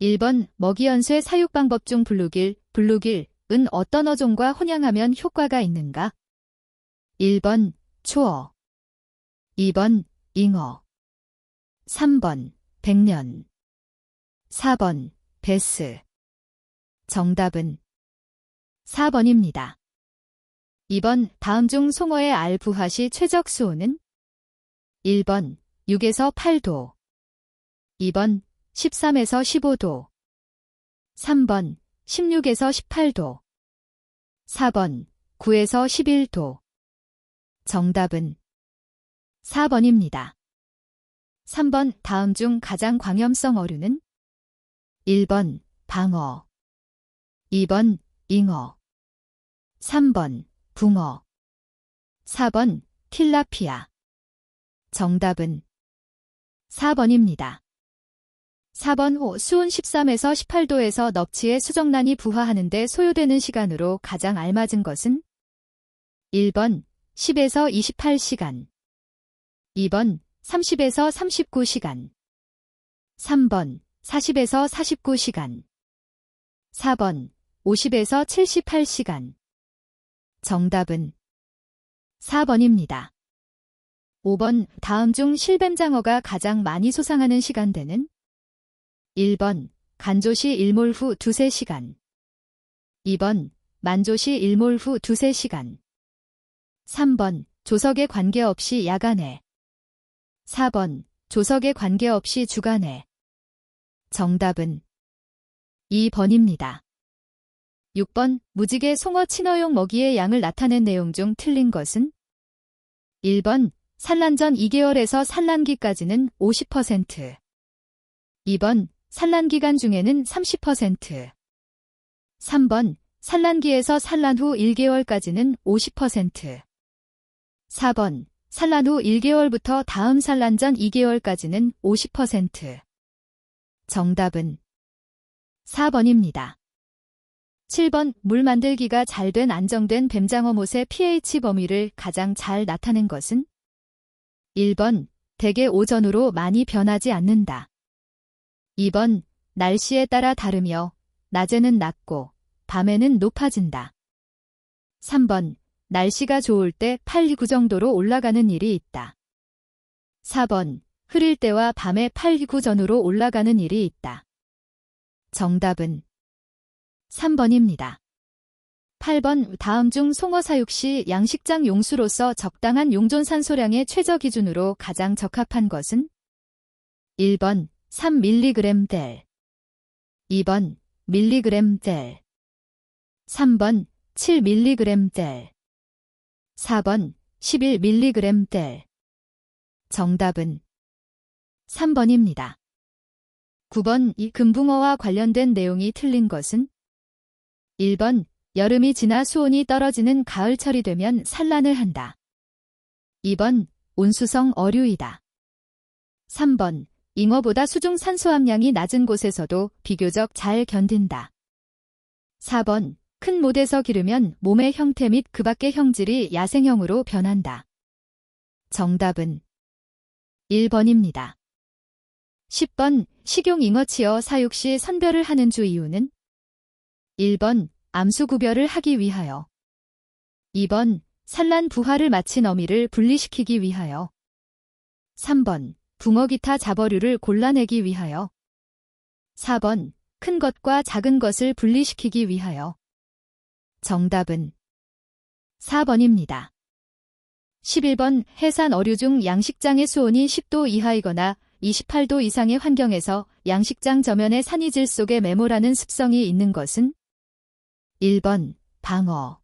1번 먹이연쇠 사육방법 중 블루길은 어떤 어종과 혼양하면 효과가 있는가? 1번 초어, 2번 잉어, 3번 백년, 4번 베스. 정답은 4번입니다. 2번 다음 중 송어의 알 부화 시 최적 수온은? 1번 6에서 8도, 2번 13에서 15도, 3번 16에서 18도, 4번 9에서 11도. 정답은 4번입니다. 3번 다음 중 가장 광염성 어류는? 1번 방어, 2번 잉어, 3번 붕어, 4번 틸라피아. 정답은 4번입니다. 4번 호 수온 13에서 18도에서 넙치의 수정란이 부화하는 데 소요되는 시간으로 가장 알맞은 것은? 1번 10에서 28시간, 2번 30에서 39시간, 3번 40에서 49시간, 4번 50에서 78시간. 정답은 4번입니다. 5번 다음 중 실뱀장어가 가장 많이 솟아나는 시간대는? 1번 간조시 일몰 후 2~3시간, 2번 만조시 일몰 후 2~3시간, 3번 조석에 관계없이 야간에, 4번 조석에 관계없이 주간에. 정답은 2번입니다. 6번 무지개 송어 친어용 먹이의 양을 나타낸 내용 중 틀린 것은? 1번 산란 전 2개월에서 산란기까지는 50%, 2번 산란 기간 중에는 30%, 3번 산란기에서 산란 후 1개월까지는 50%, 4번 산란 후 1개월부터 다음 산란 전 2개월까지는 50%. 정답은 4번입니다. 7번 물 만들기가 잘 된 안정된 뱀장어 못의 pH 범위를 가장 잘 나타낸 것은? 1번 대개 오전으로 많이 변하지 않는다, 2번 날씨에 따라 다르며 낮에는 낮고 밤에는 높아진다, 3번 날씨가 좋을 때 8, 9 정도로 올라가는 일이 있다, 4번 흐릴 때와 밤에 8, 9 전후로 올라가는 일이 있다. 정답은 3번입니다. 8번 다음 중 송어 사육 시 양식장 용수로서 적당한 용존 산소량의 최저 기준으로 가장 적합한 것은? 1번 3mg/델, 2번 mg/델, 3번 7mg/델, 4번 11mg/델. 정답은 3번입니다. 9번 이 금붕어와 관련된 내용이 틀린 것은? 1번 여름이 지나 수온이 떨어지는 가을철이 되면 산란을 한다, 2번 온수성 어류이다, 3번 잉어보다 수중 산소 함량이 낮은 곳에서도 비교적 잘 견딘다, 4번 큰 못에서 기르면 몸의 형태 및 그 밖의 형질이 야생형으로 변한다. 정답은 1번입니다. 10번 식용 잉어치어 사육 시 선별을 하는 주 이유는? 1번 암수 구별을 하기 위하여, 2번 산란 부화를 마친 어미를 분리시키기 위하여, 3번 붕어 기타 잡어류를 골라내기 위하여, 4번 큰 것과 작은 것을 분리시키기 위하여. 정답은 4번입니다. 11번 해산 어류 중 양식장의 수온이 10도 이하이거나 28도 이상의 환경에서 양식장 저면의 산이질 속에 메모라는 습성이 있는 것은? 1번 방어,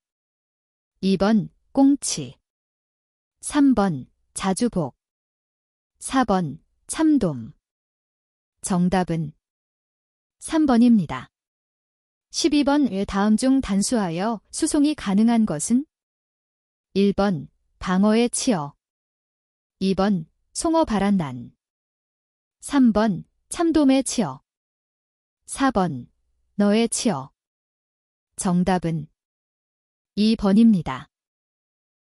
2번 꽁치, 3번 자주복, 4번 참돔. 정답은 3번입니다. 12번 다음 중 단수하여 수송이 가능한 것은? 1번 방어의 치어, 2번 송어 바란난, 3번 참돔의 치어, 4번 너의 치어. 정답은 2번입니다.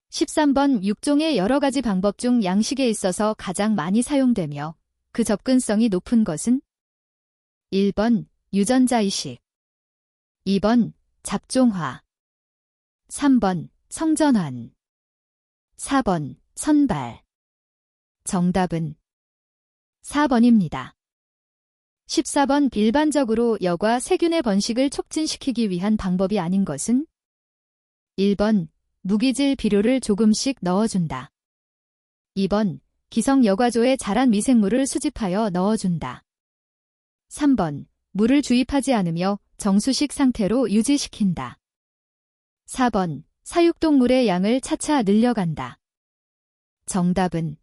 13번 육종의 여러 가지 방법 중 양식에 있어서 가장 많이 사용되며 그 접근성이 높은 것은? 1번 유전자이식. 2번 잡종화. 3번 성전환. 4번 선발. 정답은 4번입니다. 14번 일반적으로 여과 세균의 번식을 촉진시키기 위한 방법이 아닌 것은 1번 무기질 비료를 조금씩 넣어준다. 2번 기성 여과조에 자란 미생물을 수집하여 넣어준다. 3번 물을 주입하지 않으며 정수식 상태로 유지시킨다. 4번 사육동물의 양을 차차 늘려간다. 정답은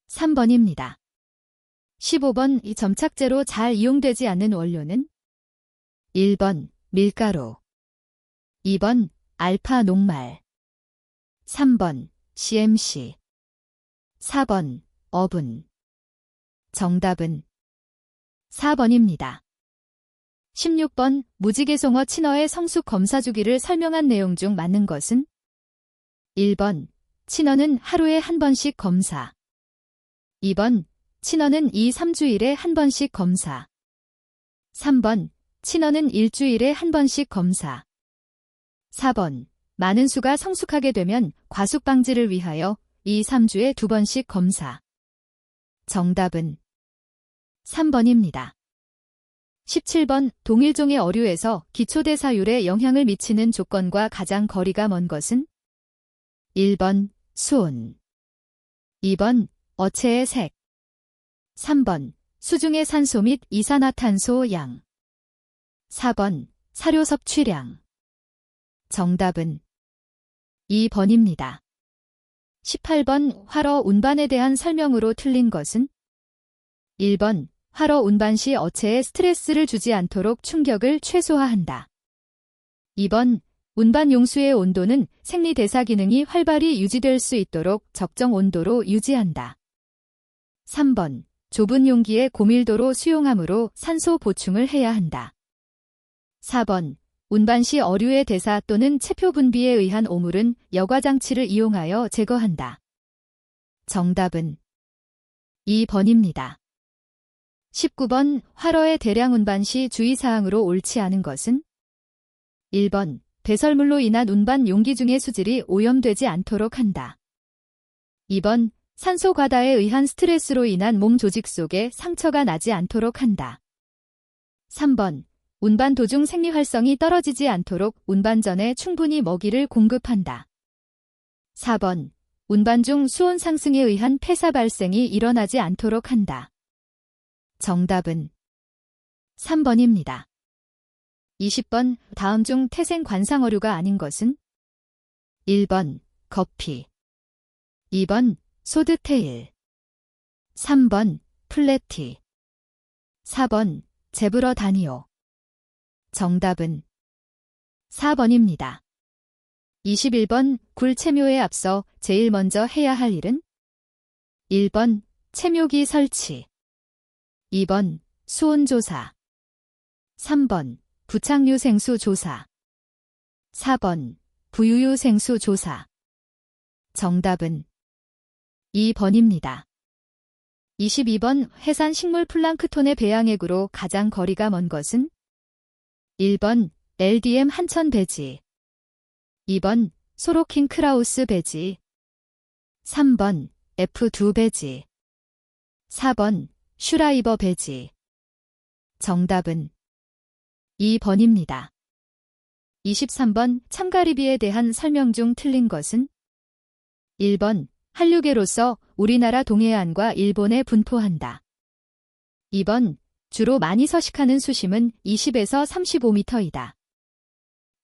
3번입니다. 15번 이 점착제로 잘 이용되지 않는 원료는 1번 밀가루. 2번 알파 녹말. 3번 CMC. 4번 어분. 정답은 4번입니다. 16번 무지개송어 친어의 성숙 검사 주기를 설명한 내용 중 맞는 것은 1번 친어는 하루에 한 번씩 검사. 2번 친어는 2, 3주일에 한 번씩 검사. 3번 친어는 일주일에 한 번씩 검사. 4번 많은 수가 성숙하게 되면 과숙 방지를 위하여 2, 3주에 2번씩 검사. 정답은 3번입니다. 17번 동일종의 어류에서 기초대사율에 영향을 미치는 조건과 가장 거리가 먼 것은 1번 수온. 2번 어체의 색. 3번 수중의 산소 및 이산화탄소 양. 4번 사료 섭취량. 정답은 2번입니다. 18번 활어 운반에 대한 설명으로 틀린 것은 1번 활어 운반 시 어체에 스트레스를 주지 않도록 충격을 최소화한다. 2번 운반 용수의 온도는 생리대사 기능이 활발히 유지될 수 있도록 적정 온도로 유지한다. 3번 좁은 용기에 고밀도로 수용하므로 산소 보충을 해야 한다. 4번 운반 시 어류의 대사 또는 체표 분비에 의한 오물은 여과장치를 이용하여 제거한다. 정답은 2번입니다. 19번 활어의 대량 운반 시 주의사항으로 옳지 않은 것은 1번 배설물로 인한 운반 용기 중의 수질이 오염되지 않도록 한다. 2번 산소 과다에 의한 스트레스로 인한 몸 조직 속에 상처가 나지 않도록 한다. 3번 운반 도중 생리 활성이 떨어지지 않도록 운반 전에 충분히 먹이를 공급한다. 4번 운반 중 수온 상승에 의한 폐사 발생이 일어나지 않도록 한다. 정답은 3번입니다. 20번 다음 중 태생 관상어류가 아닌 것은 1번 거피. 2번 소드테일. 3번 플래티. 4번 제브러 다니오. 정답은 4번입니다. 21번 굴 체묘에 앞서 제일 먼저 해야 할 일은 1번 체묘기 설치. 2번 수온조사. 3번 부착류생수 조사. 4번 부유유생수 조사. 정답은 2번입니다. 22번 해산 식물 플랑크톤의 배양액으로 가장 거리가 먼 것은 1번 LDM 한천 배지. 2번 소로킨 크라우스 배지. 3번 F2 배지. 4번 슈라이버 배지. 정답은 2번입니다. 23번 참가리비에 대한 설명 중 틀린 것은 1번 한류계로서 우리나라 동해안과 일본에 분포한다. 2번 주로 많이 서식하는 수심은 20에서 35m이다.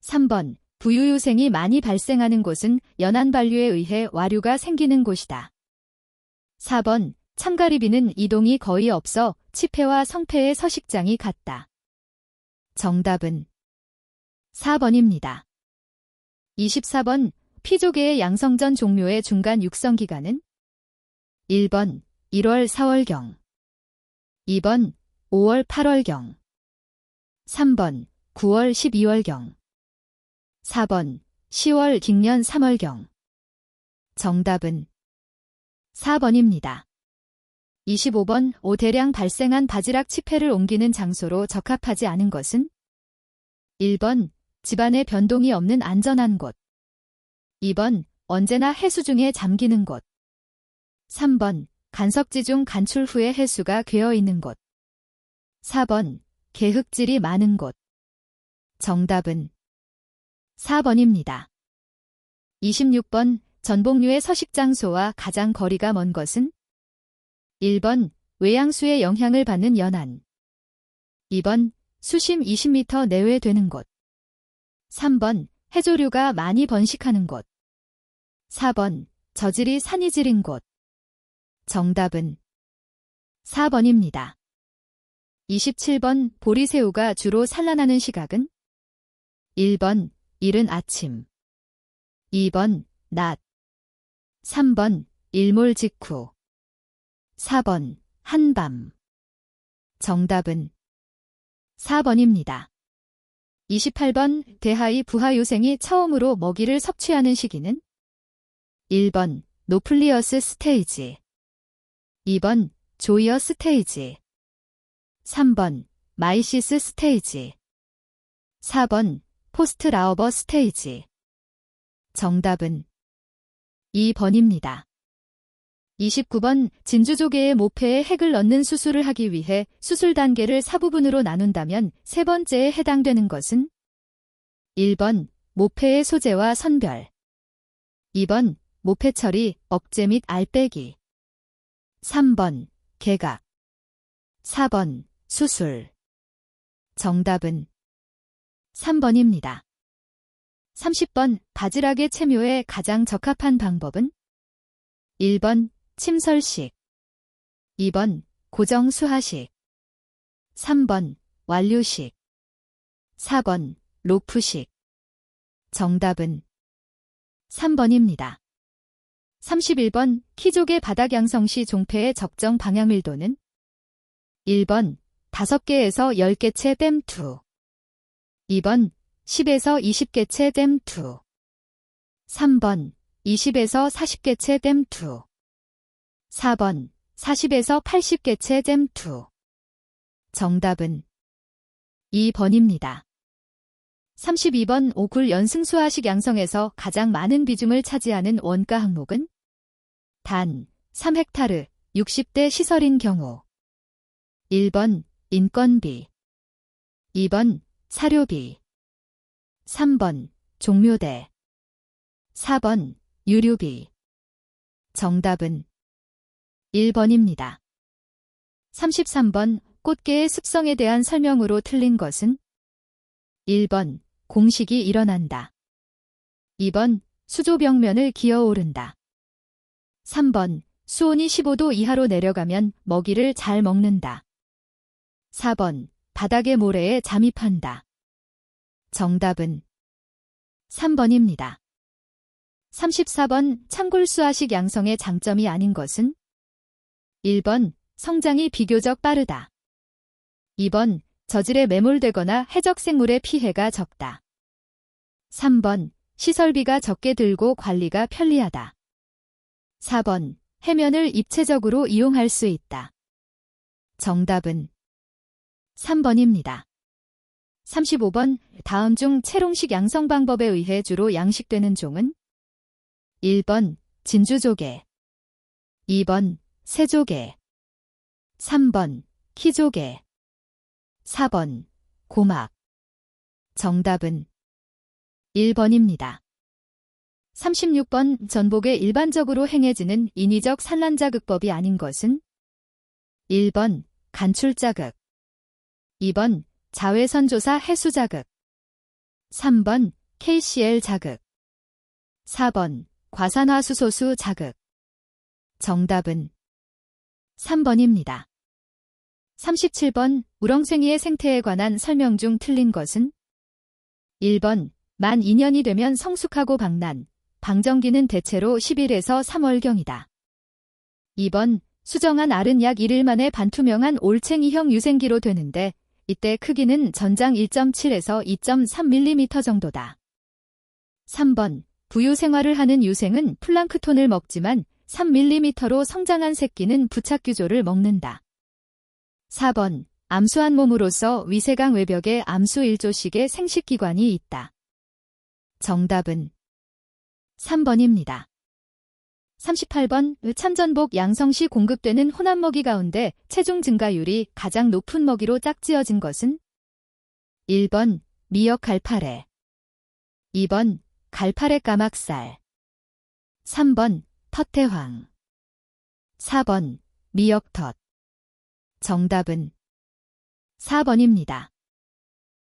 3번 부유유생이 많이 발생하는 곳은 연안반류에 의해 와류가 생기는 곳이다. 4번 참가리비는 이동이 거의 없어 치폐와 성폐의 서식장이 같다. 정답은 4번입니다. 24번 피조개의 양성전 종묘의 중간 육성기간은 1번 1월 4월경. 2번 5월 8월경. 3번 9월 12월경. 4번 10월 김년 3월경. 정답은 4번입니다. 25번 대량 발생한 바지락 치폐를 옮기는 장소로 적합하지 않은 것은? 1번 집안에 변동이 없는 안전한 곳. 2번 언제나 해수 중에 잠기는 곳. 3번 간석지 중 간출 후에 해수가 괴어 있는 곳. 4번 개흙질이 많은 곳. 정답은 4번입니다. 26번 전복류의 서식 장소와 가장 거리가 먼 것은? 1번 외양수의 영향을 받는 연안. 2번 수심 20m 내외 되는 곳. 3번 해조류가 많이 번식하는 곳. 4번 저질이 산이 지린 곳. 정답은 4번입니다. 27번 보리새우가 주로 산란하는 시각은? 1번 이른 아침. 2번 낮. 3번 일몰 직후. 4번 한밤. 정답은 4번입니다. 28번 대하이 부하 요생이 처음으로 먹이를 섭취하는 시기는? 1번 노플리어스 스테이지. 2번 조이어 스테이지. 3번 마이시스 스테이지. 4번 포스트 라어버 스테이지. 정답은 2번입니다. 29번 진주조개의 모패에 핵을 넣는 수술을 하기 위해 수술 단계를 4부분으로 나눈다면 세 번째에 해당되는 것은? 1번 모패의 소재와 선별. 2번 모패 처리, 억제 및 알 빼기. 3번 개각. 4번 수술. 정답은 3번입니다. 30번 바지락의 채묘에 가장 적합한 방법은? 1번 침설식. 2번 고정수하식. 3번 완류식. 4번 로프식. 정답은 3번입니다. 31번 키조개 바닥 양성 시 종패의 적정 방향밀도는? 1번 5개에서 10개체 댐2. 2번 10에서 20개체 댐2. 3번 20에서 40개체 댐2. 4번 40에서 80개체 댐2. 정답은 2번입니다. 32번 오굴 연승수하식 양성에서 가장 많은 비중을 차지하는 원가 항목은? 단 3헥타르 60대 시설인 경우. 1번 인건비. 2번 사료비. 3번 종묘대. 4번 유류비. 정답은 1번입니다. 33번 꽃게의 습성에 대한 설명으로 틀린 것은? 1번 공식이 일어난다. 2번 수조벽면을 기어오른다. 3번 수온이 15도 이하로 내려가면 먹이를 잘 먹는다. 4번 바닥의 모래에 잠입한다. 정답은 3번입니다. 34번 창골수하식 양성의 장점이 아닌 것은? 1번 성장이 비교적 빠르다. 2번 저질에 매몰되거나 해적생물의 피해가 적다. 3번 시설비가 적게 들고 관리가 편리하다. 4번 해면을 입체적으로 이용할 수 있다. 정답은 3번입니다. 35번 다음 중 채롱식 양성 방법에 의해 주로 양식되는 종은? 1번 진주조개. 2번 새조개. 3번 키조개. 4번 고막. 정답은 1번입니다. 36번 전복에 일반적으로 행해지는 인위적 산란자극법이 아닌 것은? 1번 간출자극. 2번 자외선조사 해수자극. 3번 KCl 자극. 4번 과산화수소수 자극. 정답은 3번입니다. 37번 우렁생이의 생태에 관한 설명 중 틀린 것은? 1번 만 2년이 되면 성숙하고 방난, 방정기는 대체로 10일에서 3월경이다. 2번 수정한 알은 약 1일 만에 반투명한 올챙이형 유생기로 되는데 이때 크기는 전장 1.7에서 2.3mm 정도다. 3번 부유 생활을 하는 유생은 플랑크톤을 먹지만 3mm로 성장한 새끼는 부착규조를 먹는다. 4번. 암수한 몸으로서 위세강 외벽에 암수 1조씩의 생식기관이 있다. 정답은 3번입니다. 38번. 참전복 양성시 공급되는 혼합 먹이 가운데 체중 증가율이 가장 높은 먹이로 짝지어진 것은? 1번. 미역 갈파래. 2번. 갈파래 까막살. 3번. 텃태황. 4번. 미역텄. 정답은 4번입니다.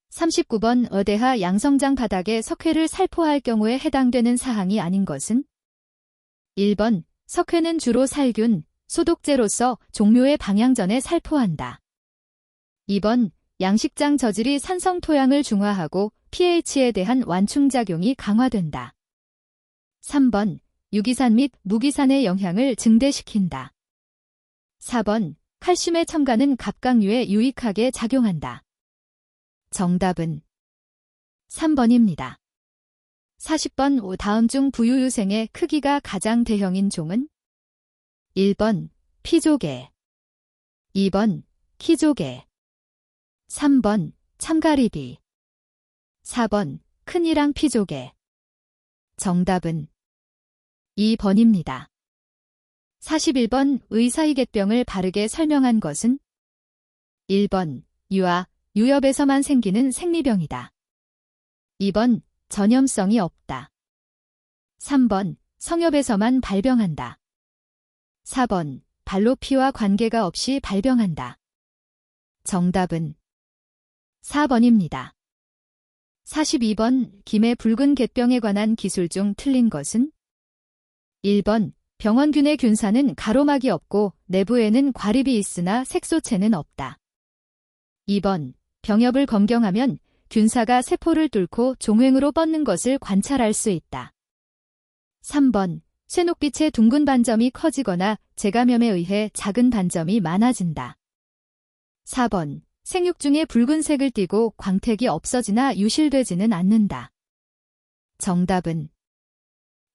39번. 어대하 양성장 바닥에 석회를 살포할 경우에 해당되는 사항이 아닌 것은? 1번. 석회는 주로 살균, 소독제로서 종묘의 방향전에 살포한다. 2번. 양식장 저질이 산성 토양을 중화하고 pH에 대한 완충작용이 강화된다. 3번. 유기산 및 무기산의 영향을 증대시킨다. 4번. 칼슘의 첨가는 갑각류에 유익하게 작용한다. 정답은 3번입니다. 40번. 다음 중 부유유생의 크기가 가장 대형인 종은? 1번. 피조개. 2번. 키조개. 3번. 참가리비. 4번. 큰이랑 피조개. 정답은 2번입니다. 41번. 의사이객병을 바르게 설명한 것은? 1번. 유아, 유엽에서만 생기는 생리병이다. 2번. 전염성이 없다. 3번. 성엽에서만 발병한다. 4번. 발로피와 관계가 없이 발병한다. 정답은 4번입니다. 42번. 김의 붉은 갯병에 관한 기술 중 틀린 것은? 1번. 병원균의 균사는 가로막이 없고 내부에는 과립이 있으나 색소체는 없다. 2번. 병엽을 검경하면 균사가 세포를 뚫고 종횡으로 뻗는 것을 관찰할 수 있다. 3번. 쇠녹빛의 둥근 반점이 커지거나 재감염에 의해 작은 반점이 많아진다. 4번. 생육 중에 붉은색을 띠고 광택이 없어지나 유실되지는 않는다. 정답은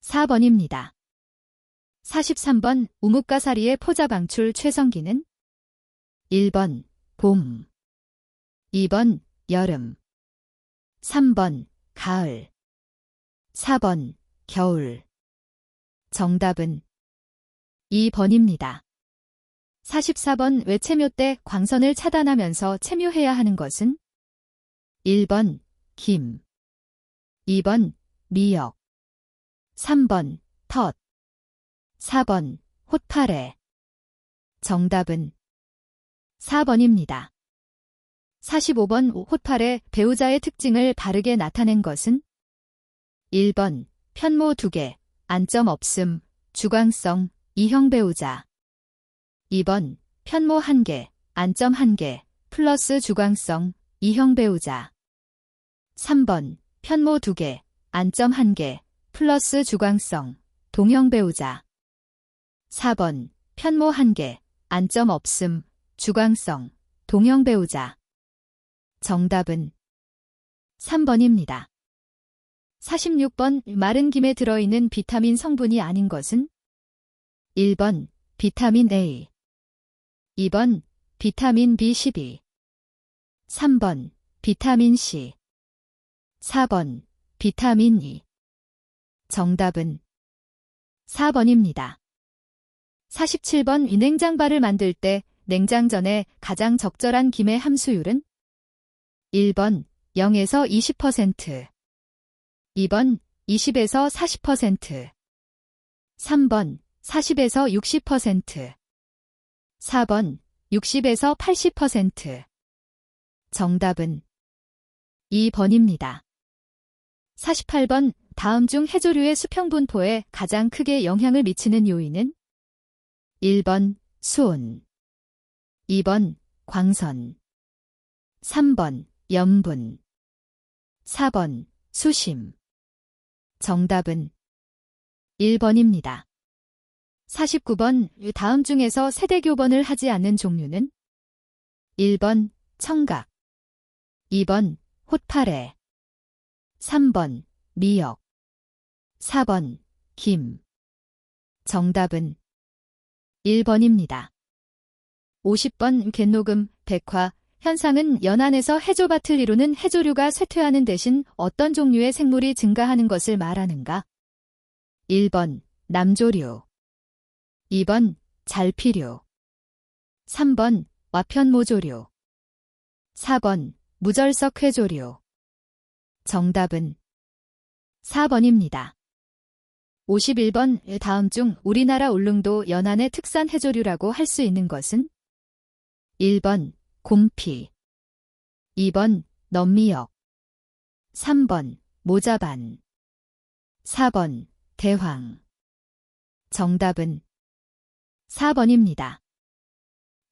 4번입니다. 43번. 우뭇가사리의 포자 방출 최성기는? 1번. 봄. 2번. 여름. 3번. 가을. 4번. 겨울. 정답은 2번입니다. 44번. 왜 체묘 때 광선을 차단하면서 체묘해야 하는 것은? 1번. 김. 2번. 미역. 3번. 텃. 4번. 홑파래. 정답은 4번입니다. 45번. 홑파래 배우자의 특징을 바르게 나타낸 것은? 1번. 편모 2개, 안점 없음, 주광성, 이형 배우자. 2번. 편모 1개, 안점 1개, 플러스 주광성, 이형 배우자. 3번. 편모 2개, 안점 1개, 플러스 주광성, 동형 배우자. 4번. 편모 1개, 안점 없음, 주광성, 동형 배우자. 정답은 3번입니다. 46번. 마른 김에 들어있는 비타민 성분이 아닌 것은? 1번. 비타민 A. 2번. 비타민 B12. 3번. 비타민 C. 4번. 비타민 E. 정답은 4번입니다. 47번. 냉장발을 만들 때 냉장 전에 가장 적절한 김의 함수율은? 1번. 0에서 20%. 2번. 20에서 40%. 3번. 40에서 60%. 4번. 60에서 80%. 정답은 2번입니다. 48번. 다음 중 해조류의 수평 분포에 가장 크게 영향을 미치는 요인은? 1번. 수온. 2번. 광선. 3번. 염분. 4번. 수심. 정답은 1번입니다. 49번. 다음 중에서 세대교번을 하지 않는 종류는? 1번. 청각. 2번. 홑파래. 3번. 미역. 4번. 김. 정답은 1번입니다. 50번 갯녹음, 백화, 현상은 연안에서 해조밭을 이루는 해조류가 쇠퇴하는 대신 어떤 종류의 생물이 증가하는 것을 말하는가? 1번 남조류, 2번 잘피류, 3번 와편모조류, 4번 무절석 회조류. 정답은 4번입니다. 51번 다음 중 우리나라 울릉도 연안의 특산 해조류라고 할 수 있는 것은? 1번 곰피, 2번 넘미역, 3번 모자반, 4번 대황. 정답은 4번입니다.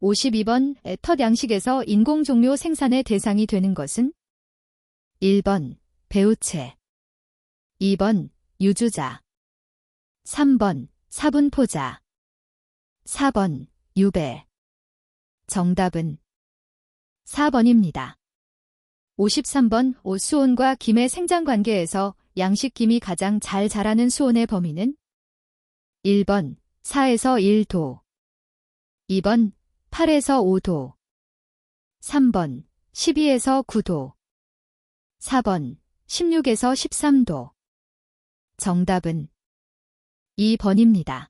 52번 텃 양식에서 인공종료 생산의 대상이 되는 것은? 1번 배우채, 2번 유주자, 3번 사분포자, 4번 유배. 정답은 4번입니다. 53번 수온과 김의 생장 관계에서 양식김이 가장 잘 자라는 수온의 범위는? 1번 4에서 1도, 2번 8에서 5도, 3번 12에서 9도, 4번 16에서 13도. 정답은 2번입니다.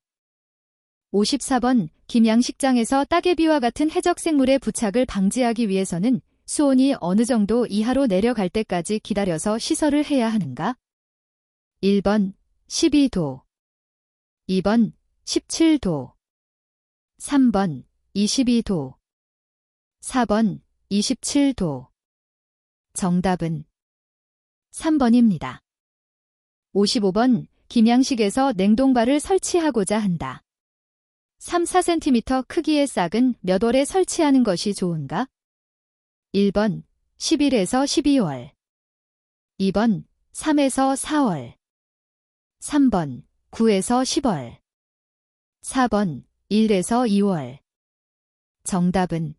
54번 김양식장에서 따개비와 같은 해적생물의 부착을 방지하기 위해서는 수온이 어느 정도 이하로 내려갈 때까지 기다려서 시설을 해야 하는가? 1번 12도, 2번 17도, 3번 22도, 4번 27도. 정답은 3번입니다. 55번 김양식에서 냉동발을 설치하고자 한다. 3, 4cm 크기의 싹은 몇 월에 설치하는 것이 좋은가? 1번 11에서 12월, 2번 3에서 4월, 3번 9에서 10월, 4번 1에서 2월. 정답은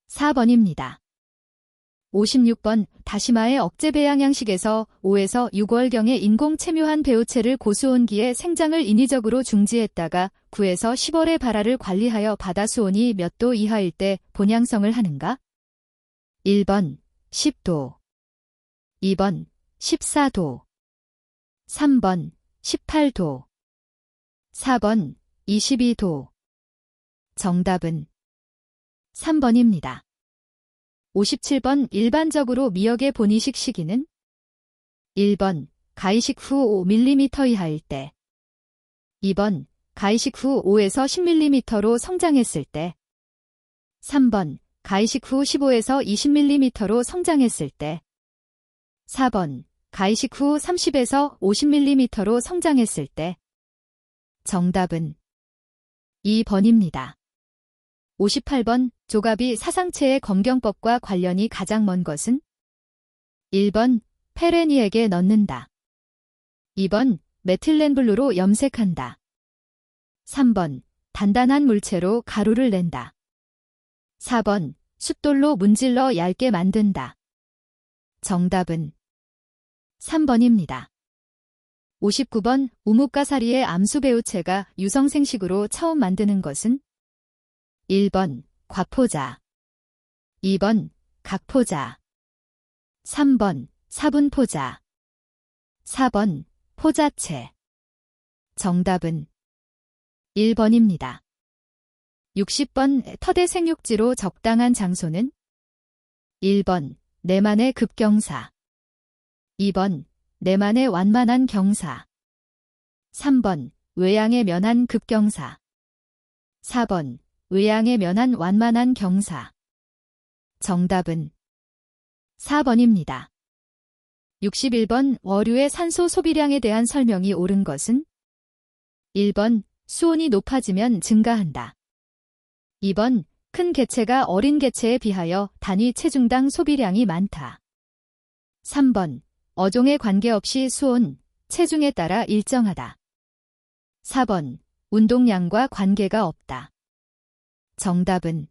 4번입니다. 56번 다시마의 억제배양 양식에서 5에서 6월경에 인공 체묘한 배우체를 고수온기에 생장을 인위적으로 중지했다가 9에서 10월에 발화를 관리하여 바다 수온이 몇 도 이하일 때 본양성을 하는가? 1번 10도, 2번 14도, 3번 18도, 4번 22도. 정답은 3번입니다. 57번 일반적으로 미역의 본이식 시기는? 1번 가이식 후 5mm 이하일 때, 2번 가이식 후 5에서 10mm로 성장했을 때, 3번 가이식 후 15에서 20mm로 성장했을 때, 4번 가이식 후 30에서 50mm로 성장했을 때. 정답은 2번입니다. 58번 조갑이 사상체의 검경법과 관련이 가장 먼 것은? 1번 페레니에게 넣는다, 2번 메틸렌블루로 염색한다, 3번 단단한 물체로 가루를 낸다, 4번 숫돌로 문질러 얇게 만든다. 정답은 3번입니다. 59번 우뭇가사리의 암수배우체가 유성생식으로 처음 만드는 것은? 1번 과포자, 2번 각포자, 3번 사분포자, 4번 포자체. 정답은 1번입니다. 60번 터대 생육지로 적당한 장소는? 1번 내만의 급경사, 2번 내만의 완만한 경사, 3번 외양의 면한 급경사, 4번 외양의 면한 완만한 경사. 정답은 4번입니다. 61번 어류의 산소 소비량에 대한 설명이 옳은 것은? 1번 수온이 높아지면 증가한다, 2번 큰 개체가 어린 개체에 비하여 단위 체중당 소비량이 많다, 3번 어종에 관계없이 수온, 체중에 따라 일정하다, 4번 운동량과 관계가 없다. 정답은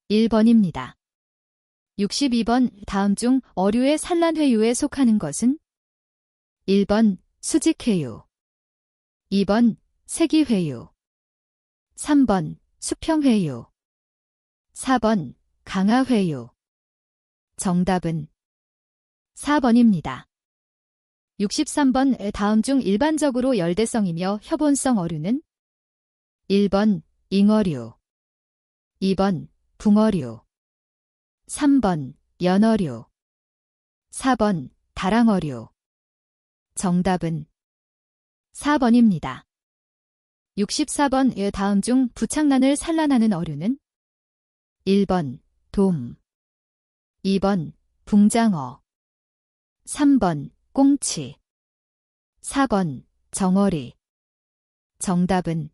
1번입니다. 62번 다음 중 어류의 산란회유에 속하는 것은? 1번 수직회유, 2번 세기회유. 3번 수평회유. 4번 강화회유. 정답은 4번입니다. 63번 다음 중 일반적으로 열대성이며 협온성 어류는 1번 잉어류, 2번 붕어류, 3번 연어류, 4번 다랑어류. 정답은 4번입니다. 64번 다음 중 부착란을 산란하는 어류는 1번 돔, 2번 붕장어, 3번 꽁치, 4번 정어리. 정답은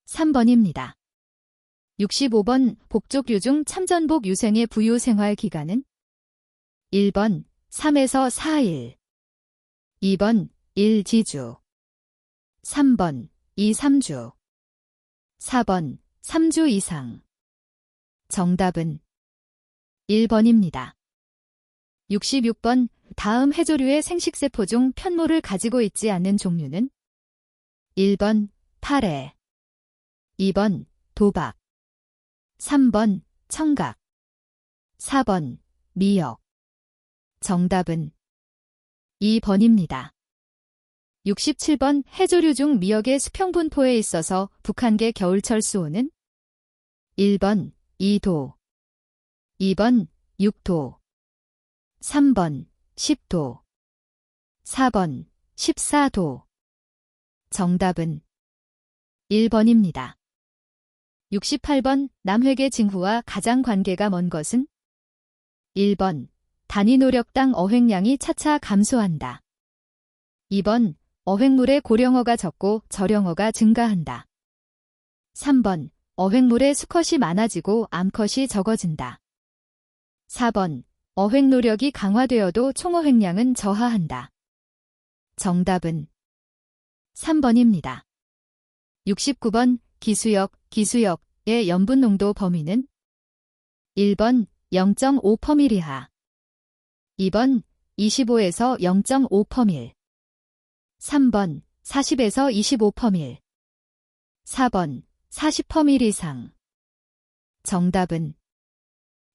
3번입니다. 65번 복족류 중 참전복 유생의 부유 생활 기간은 1번 3에서 4일, 2번 1지주, 3번 2, 3주, 4번 3주 이상. 정답은 1번입니다. 66번 다음 해조류의 생식세포 중 편모를 가지고 있지 않는 종류는 1번 파래, 2번 도박, 3번 청각, 4번 미역. 정답은 2번입니다. 67번 해조류 중 미역의 수평분포에 있어서 북한계 겨울철 수온은 1번 2도, 2번 6도, 3번 10도, 4번 14도. 정답은 1번입니다. 68번 남획의 징후와 가장 관계가 먼 것은 1번 단위 노력당 어획량이 차차 감소한다. 2번 어획물의 고령어가 적고 저령어가 증가한다. 3번 어획물의 수컷이 많아지고 암컷이 적어진다. 4번 어획 노력이 강화되어도 총어획량은 저하한다. 정답은 3번입니다. 69번 기수역의 염분 농도 범위는 1번 0.5% 이하, 2번 25에서 0.5%, 3번 40에서 25%, 4번 40% 이상. 정답은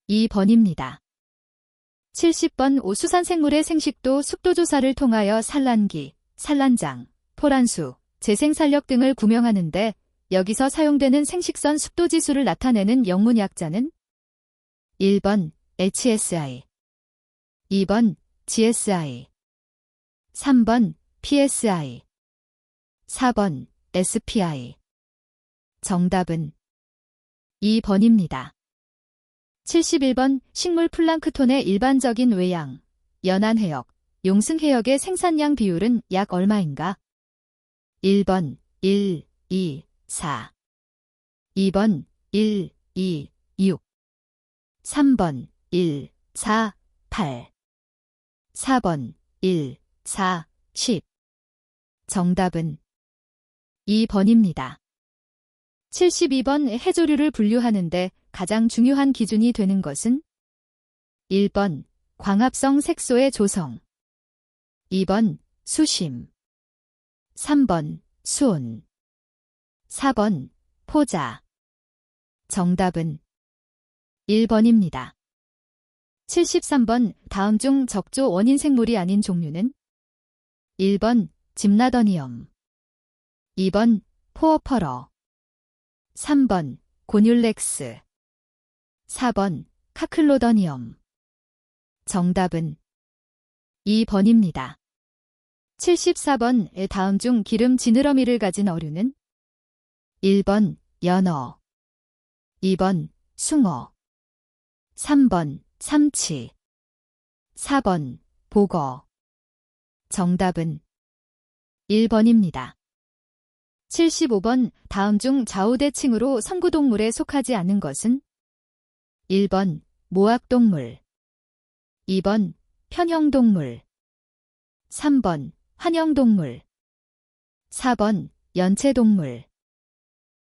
2번입니다. 70번 수산생물의 생식도 숙도조사를 통하여 산란기, 산란장, 포란수, 재생산력 등을 구명하는데 여기서 사용되는 생식선 숙도지수를 나타내는 영문약자는 1번 HSI, 2번 GSI, 3번 PSI, 4번 SPI. 정답은 2번입니다. 71번 식물 플랑크톤의 일반적인 외양, 연안해역, 용승해역의 생산량 비율은 약 얼마인가? 1번 1, 2, 4, 2번 1, 2, 6, 3번 1, 4, 8, 4번 1, 4, 10. 정답은 2번입니다. 72번 해조류를 분류하는데 가장 중요한 기준이 되는 것은 1번 광합성 색소의 조성, 2번 수심, 3번 수온, 4번 포자. 정답은 1번입니다. 73번 다음 중 적조 원인 생물이 아닌 종류는 1번 짐나더니엄, 2번 포어펄어, 3번 고듈렉스, 4번 카클로더니엄. 정답은 2번입니다. 74번 다음 중 기름 지느러미를 가진 어류는 1번 연어, 2번 숭어, 3번 삼치, 4번 보거. 정답은 1번입니다. 75번 다음 중 좌우대칭으로 선구동물에 속하지 않은 것은 1번 모악동물, 2번 편형동물, 3번 환형동물, 4번 연체동물.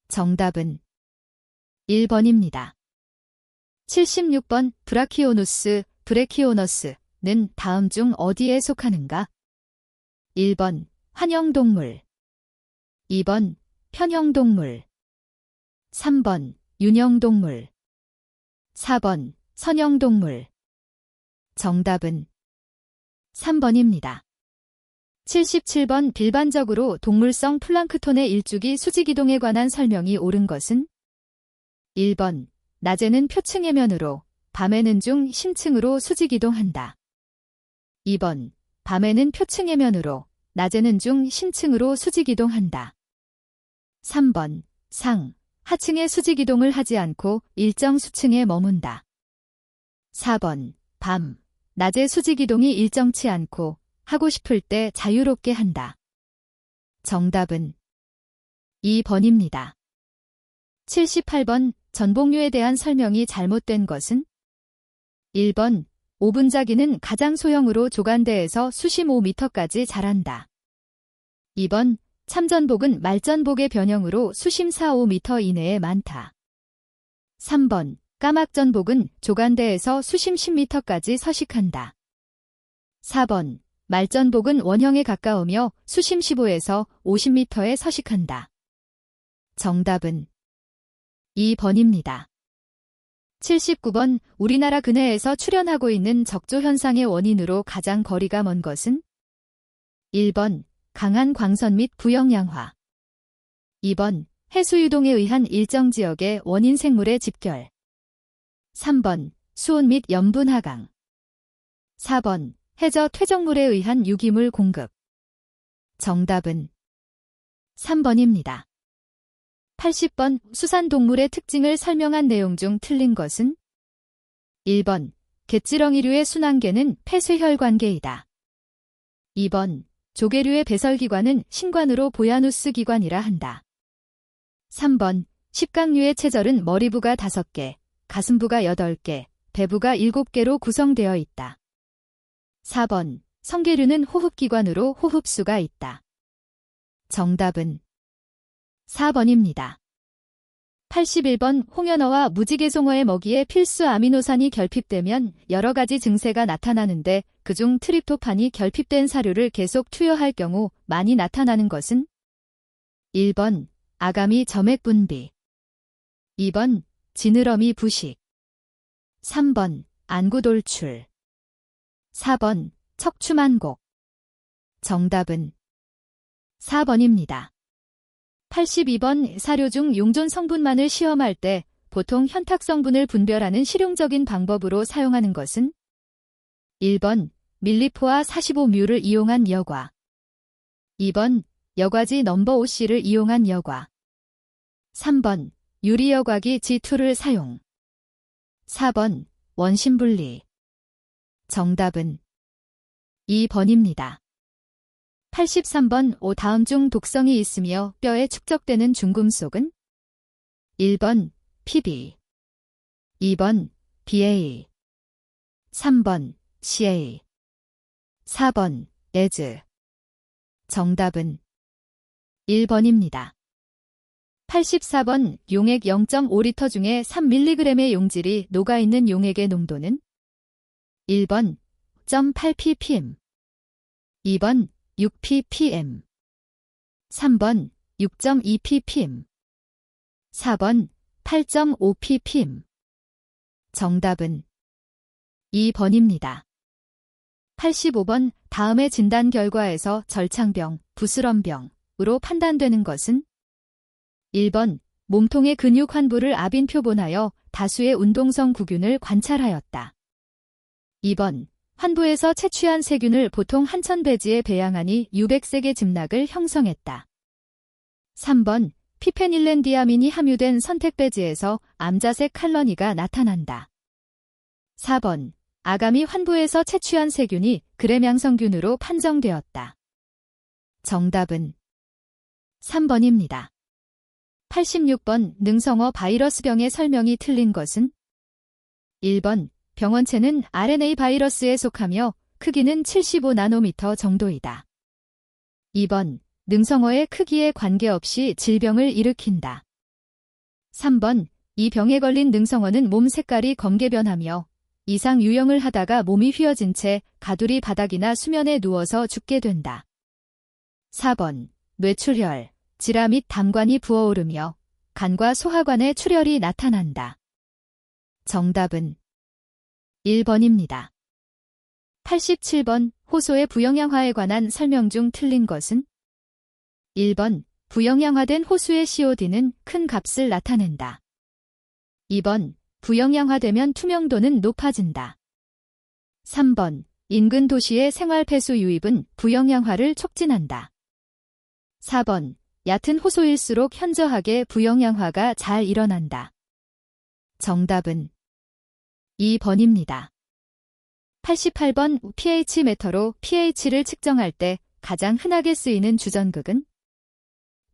정답은 1번입니다. 76번 브레키오너스는 다음 중 어디에 속하는가? 1번 환형동물, 2번 편형동물, 3번 윤형동물, 4번 선형동물. 정답은 3번입니다. 77번 일반적으로 동물성 플랑크톤의 일주기 수직이동에 관한 설명이 옳은 것은 1번 낮에는 표층해면으로, 밤에는 중 심층으로 수직이동한다. 2번 밤에는 표층해면으로, 낮에는 중 심층으로 수직이동한다. 3번 상, 하층의 수직이동을 하지 않고 일정 수층에 머문다. 4번 밤, 낮의 수직이동이 일정치 않고 하고 싶을 때 자유롭게 한다. 정답은 2번입니다. 78번 전복류에 대한 설명이 잘못된 것은 1번 오분자기는 가장 소형으로 조간대에서 수심 5m까지 자란다. 2번 참전복은 말전복의 변형으로 수심 4-5m 이내에 많다. 3번 까막전복은 조간대에서 수심 10m까지 서식한다. 4번 말전복은 원형에 가까우며 수심 15에서 50m에 서식한다. 정답은 2번입니다. 79번 우리나라 근해에서 출현하고 있는 적조 현상의 원인으로 가장 거리가 먼 것은 1번 강한 광선 및 부영양화, 2번 해수유동에 의한 일정 지역의 원인 생물의 집결, 3번 수온 및 염분 하강, 4번 해저 퇴적물에 의한 유기물 공급. 정답은 3번입니다. 80번 수산동물의 특징을 설명한 내용 중 틀린 것은 1번 갯지렁이류의 순환계는 폐쇄혈관계이다. 2번 조개류의 배설기관은 신관으로 보야누스 기관이라 한다. 3번 십각류의 체절은 머리부가 5개, 가슴부가 8개, 배부가 7개로 구성되어 있다. 4번 성게류는 호흡기관으로 호흡수가 있다. 정답은 4번입니다. 81번 홍연어와 무지개송어의 먹이에 필수 아미노산이 결핍되면 여러 가지 증세가 나타나는데 그중 트립토판이 결핍된 사료를 계속 투여할 경우 많이 나타나는 것은 1번 아가미 점액 분비, 2번 지느러미 부식, 3번 안구 돌출, 4번 척추만곡. 정답은 4번입니다. 82번 사료 중 용존 성분만을 시험할 때 보통 현탁 성분을 분별하는 실용적인 방법으로 사용하는 것은 1번 밀리포아 45뮤를 이용한 여과, 2번 여과지 넘버 5C를 이용한 여과, 3번 유리여과기 G2를 사용, 4번 원심분리. 정답은 2번입니다. 83번 다음 중 독성이 있으며 뼈에 축적되는 중금속은 1번 PB, 2번 BA, 3번 CA, 4번 에즈. 정답은 1번입니다. 84번 용액 0.5리터 중에 3mg의 용질이 녹아있는 용액의 농도는 1번 0.8ppm, 2번 6ppm, 3번 6.2ppm, 4번 8.5ppm. 정답은 2번입니다. 85번 다음의 진단 결과에서 절창병, 부스럼병으로 판단되는 것은 1번 몸통의 근육 환부를 아빈 표본하여 다수의 운동성 구균을 관찰하였다. 2번 환부에서 채취한 세균을 보통 한천배지에 배양하니 유백색의 집락을 형성했다. 3번 피페닐렌디아민이 함유된 선택배지에서 암자색 칼러니가 나타난다. 4번 아가미 환부에서 채취한 세균이 그램양성균으로 판정되었다. 정답은 3번입니다. 86번 능성어 바이러스병의 설명이 틀린 것은 1번 병원체는 RNA 바이러스에 속하며 크기는 75나노미터 정도이다. 2번 능성어의 크기에 관계없이 질병을 일으킨다. 3번 이 병에 걸린 능성어는 몸 색깔이 검게 변하며 이상 유영을 하다가 몸이 휘어진 채 가두리 바닥이나 수면에 누워서 죽게 된다. 4번 뇌출혈, 지라 및 담관이 부어오르며 간과 소하관의 출혈이 나타난다. 정답은 1번입니다. 87번 호소의 부영양화에 관한 설명 중 틀린 것은? 1번 부영양화된 호수의 COD는 큰 값을 나타낸다. 2번 부영양화되면 투명도는 높아진다. 3번 인근 도시의 생활 폐수 유입은 부영양화를 촉진한다. 4번 얕은 호소일수록 현저하게 부영양화가 잘 일어난다. 정답은 2번입니다. 88번 pH 메터로 pH를 측정할 때 가장 흔하게 쓰이는 주전극은?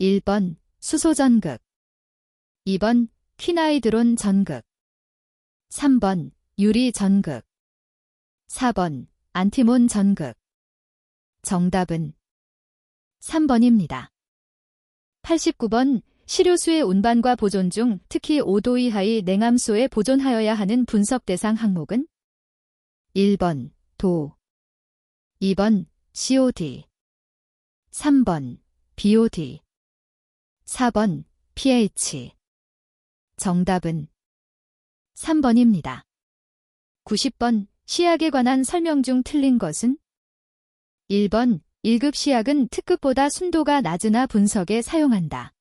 1번 수소전극, 2번 퀴나이드론 전극, 3번 유리 전극, 4번 안티몬 전극. 정답은 3번입니다. 89번 시료수의 운반과 보존 중 특히 5도 이하의 냉암소에 보존하여야 하는 분석 대상 항목은? 1번 도, 2번 COD, 3번 BOD, 4번 pH. 정답은 3번입니다. 90번 시약에 관한 설명 중 틀린 것은? 1번 1급 시약은 특급보다 순도가 낮으나 분석에 사용한다.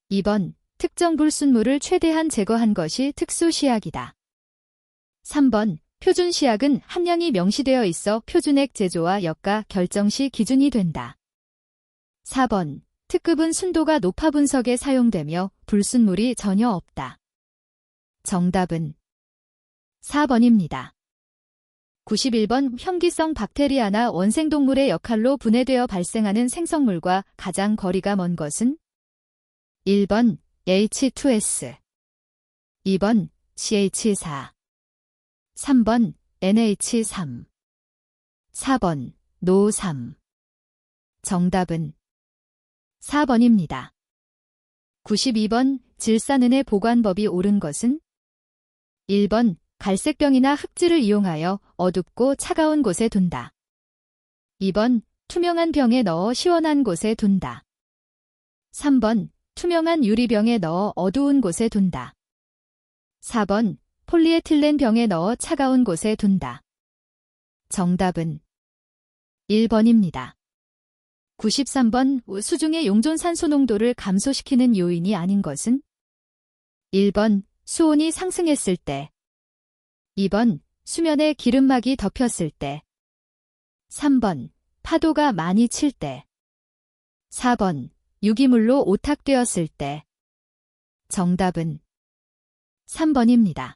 2번 특정 불순물을 최대한 제거한 것이 특수 시약이다. 3번 표준 시약은 함량이 명시되어 있어 표준액 제조와 역가 결정 시 기준이 된다. 4번 특급은 순도가 높아 분석에 사용되며 불순물이 전혀 없다. 정답은 4번입니다. 91번 현기성 박테리아나 원생동물의 역할로 분해되어 발생하는 생성물과 가장 거리가 먼 것은? 1번 H2S, 2번 CH4, 3번 NH3, 4번 NO3. 정답은 4번입니다. 92번 질산은의 보관법이 옳은 것은? 1번 갈색병이나 흑질을 이용하여 어둡고 차가운 곳에 둔다. 2번 투명한 병에 넣어 시원한 곳에 둔다. 3번 투명한 유리병에 넣어 어두운 곳에 둔다. 4번 폴리에틸렌 병에 넣어 차가운 곳에 둔다. 정답은 1번입니다. 93번 수중의 용존산소 농도를 감소시키는 요인이 아닌 것은? 1번 수온이 상승했을 때, 2번 수면에 기름막이 덮였을 때, 3번 파도가 많이 칠 때, 4번 유기물로 오탁되었을 때. 정답은 3번입니다.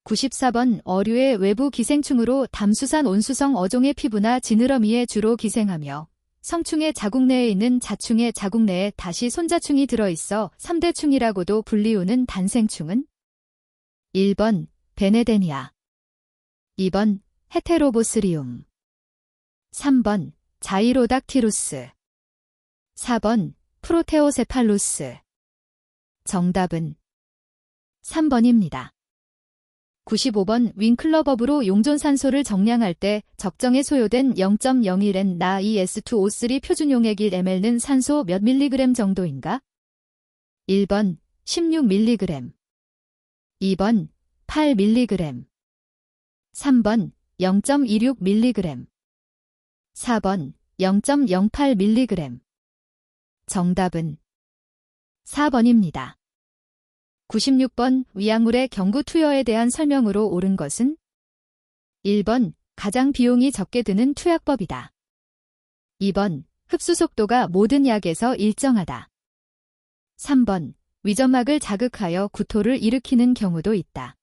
94번 어류의 외부 기생충으로 담수산 온수성 어종의 피부나 지느러미에 주로 기생하며 성충의 자국 내에 있는 자충의 자국 내에 다시 손자충이 들어있어 3대충이라고도 불리우는 단생충은? 1번 베네데니아, 2번 헤테로보스리움, 3번 자이로닥티루스, 4번 프로테오세팔루스. 정답은 3번입니다. 95번 윙클러법으로 용존산소를 정량할 때 적정에 소요된 0.01N 나 ES2O3 표준용액 1ml는 산소 몇 mg 정도인가? 1번 16mg, 2번 8mg, 3번 0.26mg, 4번 0.08mg. 정답은 4번입니다. 96번 위약물의 경구 투여에 대한 설명으로 옳은 것은? 1번 가장 비용이 적게 드는 투약법이다. 2번 흡수 속도가 모든 약에서 일정하다. 3번 위점막을 자극하여 구토를 일으키는 경우도 있다.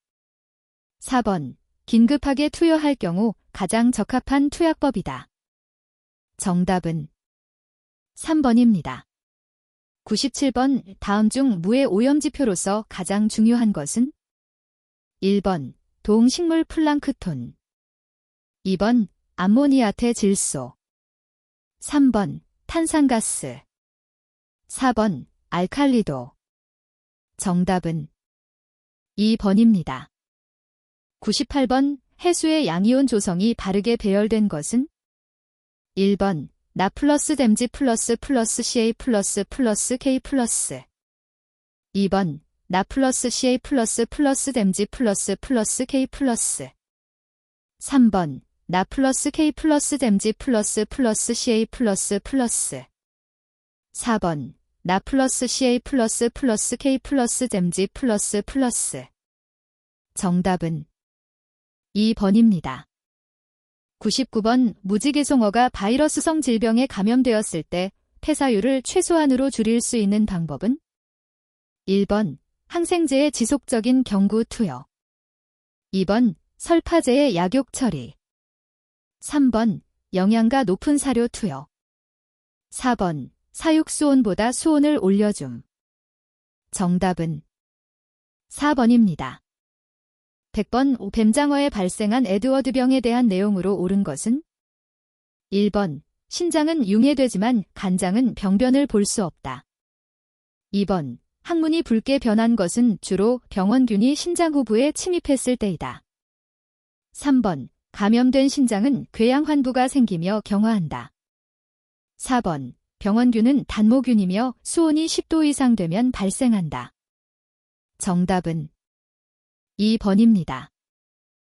4번 긴급하게 투여할 경우 가장 적합한 투약법이다. 정답은 3번입니다. 97번 다음 중 무의 오염지표로서 가장 중요한 것은? 1번 동식물 플랑크톤, 2번 암모니아태 질소, 3번 탄산가스, 4번 알칼리도. 정답은 2번입니다. 98번 해수의 양이온 조성이 바르게 배열된 것은? 1번 나 플러스 댐지 플러스 CA 플러스 K 플러스 2번 나 플러스 CA 플러스 댐지 플러스 K 플러스 3번 나 플러스 K 플러스 댐지 플러스 CA 플러스 4번 나 플러스 CA 플러스 K 플러스 댐지 플러스 정답은 2번입니다. 99번 무지개송어가 바이러스성 질병에 감염되었을 때 폐사율을 최소한으로 줄일 수 있는 방법은? 1번 항생제의 지속적인 경구 투여 2번 설파제의 약욕 처리 3번 영양가 높은 사료 투여 4번 사육수온보다 수온을 올려줌. 정답은 4번입니다. 100번 뱀장어에 발생한 에드워드병에 대한 내용으로 옳은 것은? 1번 신장은 융해되지만 간장은 병변을 볼 수 없다. 2번 항문이 붉게 변한 것은 주로 병원균이 신장 후부에 침입했을 때이다. 3번 감염된 신장은 궤양 환부가 생기며 경화한다. 4번 병원균은 단모균이며 수온이 10도 이상 되면 발생한다. 정답은 2번입니다.